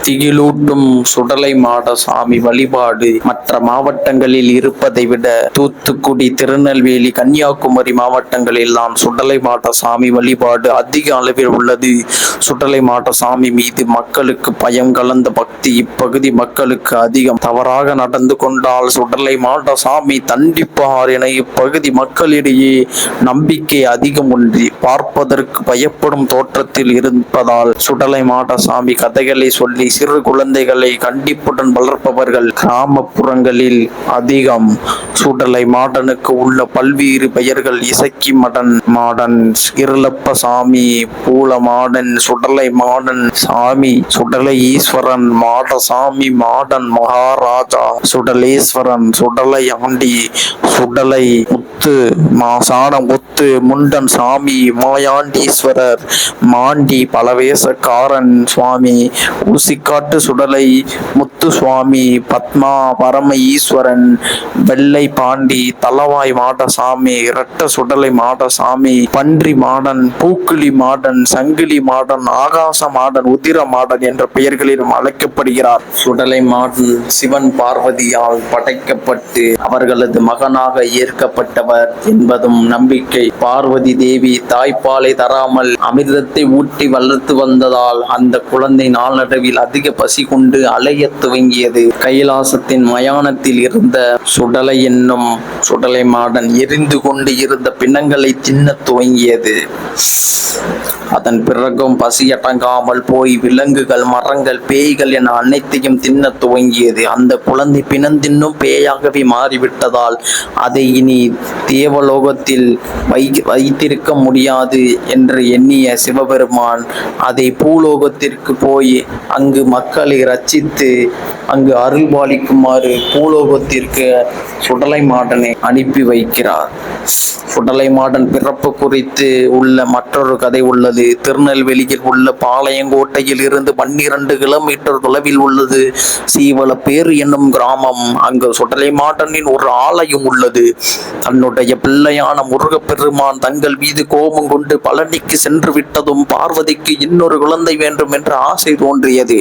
திகிலூட்டும் சுடலை மாட சாமி வழிபாடு மற்ற மாவட்டங்களில் இருப்பதை விட தூத்துக்குடி, திருநெல்வேலி, கன்னியாகுமரி மாவட்டங்களில் தான் சுடலை மாட சாமி வழிபாடு அதிக அளவில் உள்ளது. சுடலை மாட சாமி மீது மக்களுக்கு பயம் கலந்த பக்தி இப்பகுதி மக்களுக்கு அதிகம். தவறாக நடந்து கொண்டால் சுடலை மாட சாமி தண்டிப்பார் என இப்பகுதி மக்களிடையே நம்பிக்கை அதிகம் ஒன்றி பார்ப்பதற்கு பயப்படும் தோற்றத்தில் இருப்பதால் சுடலை மாட சாமி கதைகளை சொல்லி சிறு குழந்தைகளை கண்டிப்புடன் வளர்ப்பவர்கள் கிராமப்புறங்களில் அதிகம். சுடலை மாடனுக்கு உள்ள பல்வேறு பெயர்கள் இசக்கி மாடன், இருளப்ப சாமி, பூல மாடன், சுடலை மாடன் சாமி, சுடலை ஈஸ்வரன், மாடசாமி, மாடன் மகாராஜா, சுடலேஸ்வரன், சுடலை ஆண்டி, சுடலை முத்து, மாசான முத்து, முண்டன் சாமி, மாயாண்டீஸ்வரர், மாண்டி பலவேசக்காரன் சுவாமி, ஊசிக்காட்டு சுடலை முத்து சுவாமி, பத்மா பரம ஈஸ்வரன், வெள்ளை பாண்டி, தலவாய் மாடசாமி, இரட்ட சுடலை மாடசாமி, பன்றி மாடன், பூக்கிளி மாடன், சங்கிலி மாடன், ஆகாச மாடன், உதிர மாடன் என்ற பெயர்களிலும் அழைக்கப்படுகிறார். சுடலை மாடன் சிவன் பார்வதியால் படைக்கப்பட்டு அவர்களது மகனாக ஏற்கப்பட்டவர் என்பதும் நம்பிக்கை. பார்வதி தேவி தாய்ப்பாலை தராமல் அமிர்தத்தை ஊட்டி வளர்த்து வந்ததால் அந்த குழந்தை நாளடைவில் அதிக பசி கொண்டு அலைய துவங்கியது. கைலாசத்தின் மயானத்தில் இருந்த சுடலை என்னும் சுடலை மாடன் எரிந்து கொண்டு இருந்த பிணங்களை தின்ன துவங்கியது. அதன் பிறகும் பசி அடங்காமல் போய் விலங்குகள், மரங்கள், பேய்கள் என அனைத்தையும் தின்ன துவங்கியது. அந்த குழந்தை பிணந்தின்னும் பேயாகவே மாறிவிட்டதால் அதை இனி தேவலோகத்தில் வைத்திருக்க முடியாது என்று எண்ணிய சிவபெருமான் அதை பூலோகத்திற்கு போய் அங்கு மக்களை ரட்சித்து அங்கு அருள்பாலிக்குமாறு பூலோகத்திற்கு சுடலை மாடனை அனுப்பி வைக்கிறார். சுடலை மாடன் பிறப்பு குறித்து உள்ள மற்றொரு கதை உள்ளது. திருநெல்வேலியில் உள்ள பாளையங்கோட்டையில் இருந்து 12 கிலோமீட்டர் தொலைவில் உள்ளது சீவலப்பேறு என்னும் கிராமம். அங்கு சுடலை மாடனின் ஒரு ஆலயம் உள்ளது. தன்னுடைய பிள்ளையான முருகப்பெருமான் தங்கள் மீது கோபம் கொண்டு பழனிக்கு சென்று விட்டதும் பார்வதிக்கு இன்னொரு குழந்தை வேண்டும் என்ற ஆசை தோன்றியது.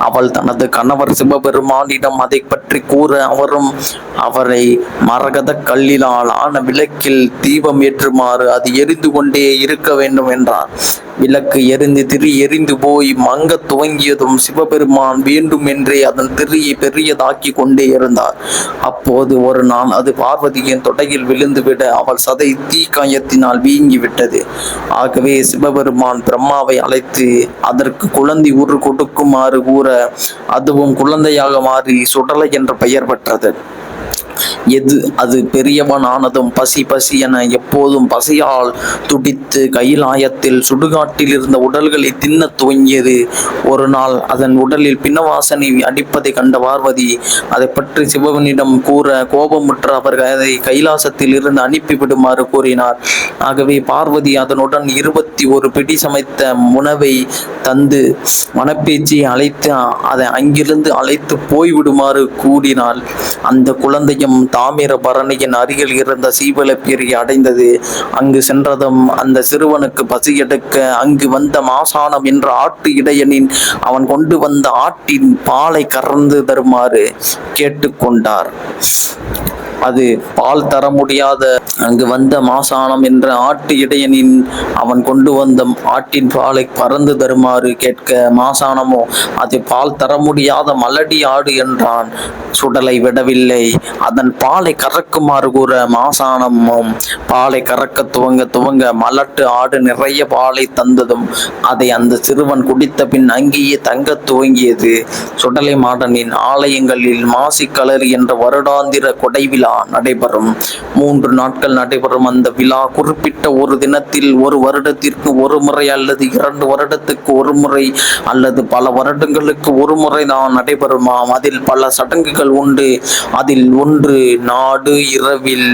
அவள் தனது கணவர் சிவபெருமானிடம் அதை பற்றி கூற அவரும் அவரை மரகத கல்லினால் ஆன விளக்கில் தீபம் ஏற்றுமாறு அது எரிந்து கொண்டே இருக்க வேண்டும் என்றார். விளக்கு எரிந்து திரி எரிந்து போய் மங்க துவங்கியதும் சிவபெருமான் வேண்டும் என்றே அதன் திரியை பெரியதாக்கி கொண்டே இருந்தார். அப்போது ஒரு நாள் அது பார்வதியின் தொடையில் விழுந்துவிட அவள் சதை தீ காயத்தினால் வீங்கிவிட்டது. ஆகவே சிவபெருமான் பிரம்மாவை அழைத்து அதற்கு குழந்தை உரு கொடுக்குமாறு கூற அதுவும் குழந்தையாக மாறி சுடலை என்ற பெயர் பெற்றது. அது பெரியவன் ஆனதும் பசி பசி என எப்போதும் பசியால் துடித்து கைலாயத்தில் சுடுகாட்டில் இருந்த உடல்களை தின்ன துவங்கியது. ஒரு நாள் அதன் உடலில் பிணவாசனை அடிப்பதை கண்ட பார்வதி அதை பற்றி சிவனிடம் கூற கோபமுற்ற அவர்கள் அதை கைலாசத்தில் இருந்து அனுப்பிவிடுமாறு கூறினார். ஆகவே பார்வதி அதனுடன் 21 பிடி சமைத்த உணவை தந்து மணப்பேச்சியை அழைத்து அதை அங்கிருந்து அழைத்து போய்விடுமாறு கூறினாள். அந்த குழந்தையும் தாமிரபரணியின் அருகில் இருந்த சீவலப்பேரியை அடைந்தது. அங்கு சென்றதும் அந்த சிறுவனுக்கு பசி எடுக்க அங்கு வந்த மாசானம் என்ற ஆட்டு இடையனின் அவன் கொண்டு வந்த ஆட்டின் பாலை கறந்து தருமாறு கேட்டுக்கொண்டார். அது பால் தர முடியாத அங்கு வந்த மாசானம் என்ற ஆட்டு இடையனின் அவன் கொண்டு வந்த ஆட்டின் பாலை பறந்து தருமாறு கேட்க மாசானமோ அது பால் தர முடியாத மலடி ஆடு என்றான். சுடலை விடவில்லை. அதன் பாலை கறக்குமாறு கூற மாசானமும் பாலை கறக்க துவங்க மலட்டு ஆடு நிறைய பாலை தந்ததும் அதை அந்த சிறுவன் குடித்த பின் அங்கேயே தங்க துவங்கியது. சுடலை மாடனின் ஆலயங்களில் மாசிக்களரி என்ற வருடாந்திர கொடை விழா நடைபெறும். 3 நாட்கள் நடைபெறும் அந்த விழா குறிப்பிட்ட ஒரு தினத்தில் ஒரு வருடத்திற்கு ஒரு முறை அல்லது 2 வருடத்துக்கு ஒரு முறை அல்லது பல வருடங்களுக்கு ஒரு முறை தான் நடைபெறுமாம். அதில் பல சடங்குகள் வழிபாடுகள் உண்டு. அதில் ஒன்று நாடு இரவில்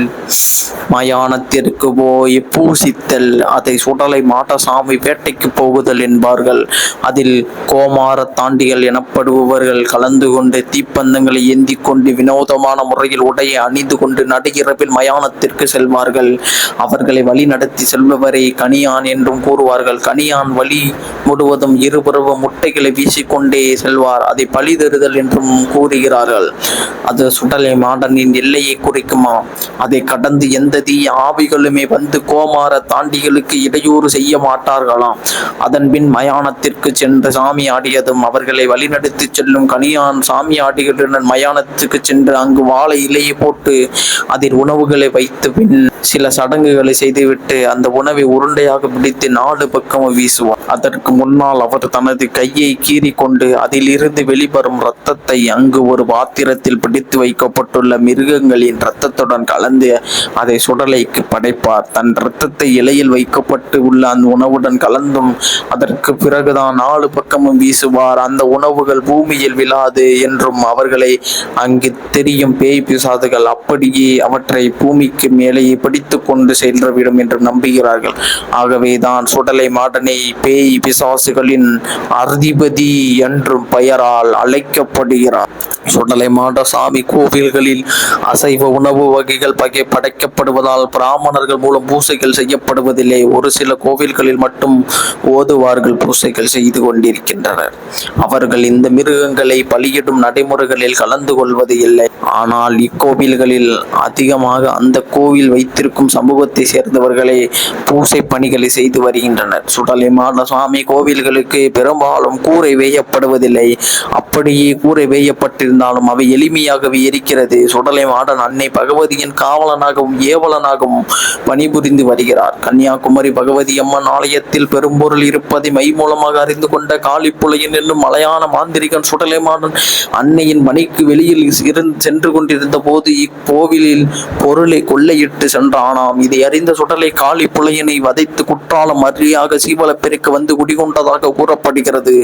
மயானத்திற்கு போய் பூசித்தல், அதை சுடலை மாடசாமி வேட்டைக்கு போகுதல் என்பார்கள். அதில் கோமார தாண்டிகள் எனப்படுபவர்கள் கலந்து கொண்டு தீப்பந்தங்களை ஏந்தி கொண்டு வினோதமான முறையில் உடையை அணிந்து கொண்டு நடுஇரவில் மயானத்திற்கு செல்வார்கள். அவர்களை வழி நடத்தி செல்பவரை கணியான் என்றும் கூறுவார்கள். கணியான் வழி முழுவதும் இருபுறமும் முட்டைகளை வீசிக்கொண்டே செல்வார். அதை பழி தருதல் என்றும் கூறுகிறார்கள். அது சுடலை மாடனின் எல்லையை குறிக்குமா? அதை கடந்து எந்த தீய ஆவிகளுமே வந்து கோமார தாண்டிகளுக்கு இடையூறு செய்ய மாட்டார்களாம். அதன் பின் மயானத்திற்கு சென்று சாமி ஆடியதும் அவர்களை வழிநடத்தி செல்லும் கணியான் சாமி ஆடிகளுடன் மயானத்துக்கு சென்று அங்கு வாழை இலையை போட்டு அதில் உணவுகளை வைத்து பின் சில சடங்குகளை செய்துவிட்டு அந்த உணவை உருண்டையாக பிடித்து 4 பக்கமும் வீசுவார். அதற்கு முன்னால் அவர் தனது கையை கீறி கொண்டு அதிலிருந்து வெளிவரும் இரத்தத்தை அங்கு ஒரு பாத்திரத்தில் பிடித்து வைக்கப்பட்டுள்ள மிருகங்களின் இரத்தத்துடன் கலந்து அதை சுடலைக்கு படைப்பார். தன் இரத்தத்தை இலையில் வைக்கப்பட்டு உள்ள அந்த உணவுடன் கலந்தும் அதற்கு பிறகுதான் 4 பக்கமும் வீசுவார். அந்த உணவுகள் பூமியில் விழாது என்றும் அவர்களை அங்கு தெரியும் பேய் பிசாசுகள் அப்படியே அவற்றை பூமிக்கு மேலேயே பிடித்து கொண்டு சென்றவிடும் என்று நம்புகிறார்கள். ஆகவேதான் சுடலை மாடனை பேய் பிசாசுகளின் அதிபதி என்றும் பெயரால் அழைக்கப்படுகிறார். சுடலை மாடசாமி கோவில்களில் அசைவ உணவு வகைகள் படைக்கப்படுவதால் பிராமணர்கள் மூலம் பூசைகள் செய்யப்படுவதில்லை. ஒரு சில கோவில்களில் மட்டும் ஓதுவார்கள் பூசைகள் செய்து கொண்டிருக்கின்றனர். அவர்கள் இந்த மிருகங்களை பலியிடும் நடைமுறைகளில் கலந்து கொள்வது இல்லை. ஆனால் இக்கோவில்களில் அதிகமாக அந்த கோவில் வைத்திருக்கும் சமூகத்தை சேர்ந்தவர்களே பூசை பணிகளை செய்து வருகின்றனர். சுடலை மாடசாமி கோவில்களுக்கு பெரும்பாலும் கூரை வேயப்படுவதில்லை. அப்படியே கூரை வேயப்பட்டிருந்தாலும் அவை எளிமையாகவே இருக்கிறது. சுடலை மாடன் அன்னை பகவதியின் காவலனாகவும் ஏவலனாகவும் பணிபுரிந்து வருகிறார். கன்னியாகுமரி பகவதி அம்மன் ஆலயத்தில் பெரும்பொருள் இருப்பதை மை மூலமாக அறிந்து கொண்ட காளிப்புலையன் என்னும் மலையான மாந்திரிகன் சுடலை மாடன் அன்னையின் மணிக்கு வெளியில் சென்று கொண்டிருந்த போது இக்கோவிலில் பொருளை கொள்ளையிட்டு சென்றானாம். இதை அறிந்த சுடலை காளிப்புலையனை வதைத்து குற்றாலம் அருகியாக சீவலப்பெருக்கு வந்து குடிகொண்டதாக கூறப்படுகிறது.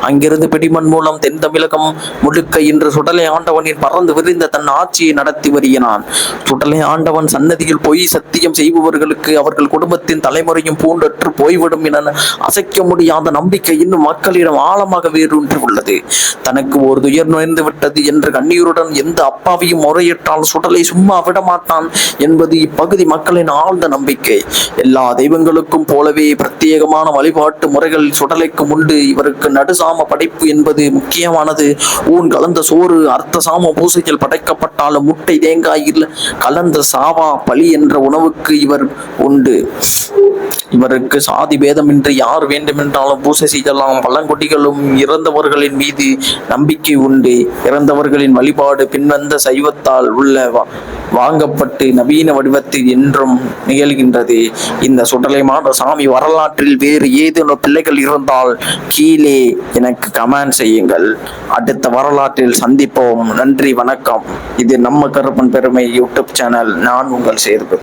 அங்கிருந்து பிடிமண் மூலம் தென் தமிழகம் முழுக்க இன்று சுடலை ஆண்டவனின் பறந்து விரிந்த தன் ஆட்சியை நடத்தி வருகிறான். சுடலை ஆண்டவன் சன்னதியில் பொய் சத்தியம் செய்பவர்களுக்கு அவர்கள் குடும்பத்தின் தலைமுறையும் பூண்டற்று போய்விடும் என அசைக்க முடியாத நம்பிக்கை இன்னும் மக்களிடம் ஆழமாக வேரூன்றி உள்ளது. தனக்கு ஒரு துயர் நுழைந்து விட்டது என்று கண்ணீருடன் எந்த அப்பாவையும் முறையிட்டால் சுடலை சும்மா விடமாட்டான் என்பது இப்பகுதி மக்களின் ஆழ்ந்த நம்பிக்கை. எல்லா தெய்வங்களுக்கும் போலவே பிரத்யேகமான வழிபாட்டு முறைகள் சுடலைக்கும் உண்டு. இவருக்கு நடுசாம படைப்பு என்பது முக்கியமானது. ஊன் கலந்த சோறு அர்த்த சாம பூசையில் படைக்கப்பட்டாலும் முட்டை தேங்காய் கலந்த சாவா பலி என்ற உணவுக்கு இவர் உண்டு. இவருக்கு சாதி பேதமின்றி யார் வேண்டுமென்றாலும் பூசை செய்யலாம். பழங்குடிகளும் இறந்தவர்களின் மீது நம்பிக்கை உண்டு. இறந்தவர்களின் வழிபாடு பின்வந்த சைவத்தால் உள்ள வாங்கப்பட்டு நவீன வடிவத்தில் என்றும் நிகழ்கின்றது. இந்த சுடலை மாடசாமி வரலாற்றில் வேறு ஏதேனும் பிள்ளைகள் இருந்தால் கீழே எனக்கு கமெண்ட் செய்யுங்கள். அடுத்த வரலாற்றில் சந்திப்போம். நன்றி, வணக்கம். இது நம்ம கருப்பன் பெருமை யூடியூப் சேனல். நான் உங்கள் சேர்வு.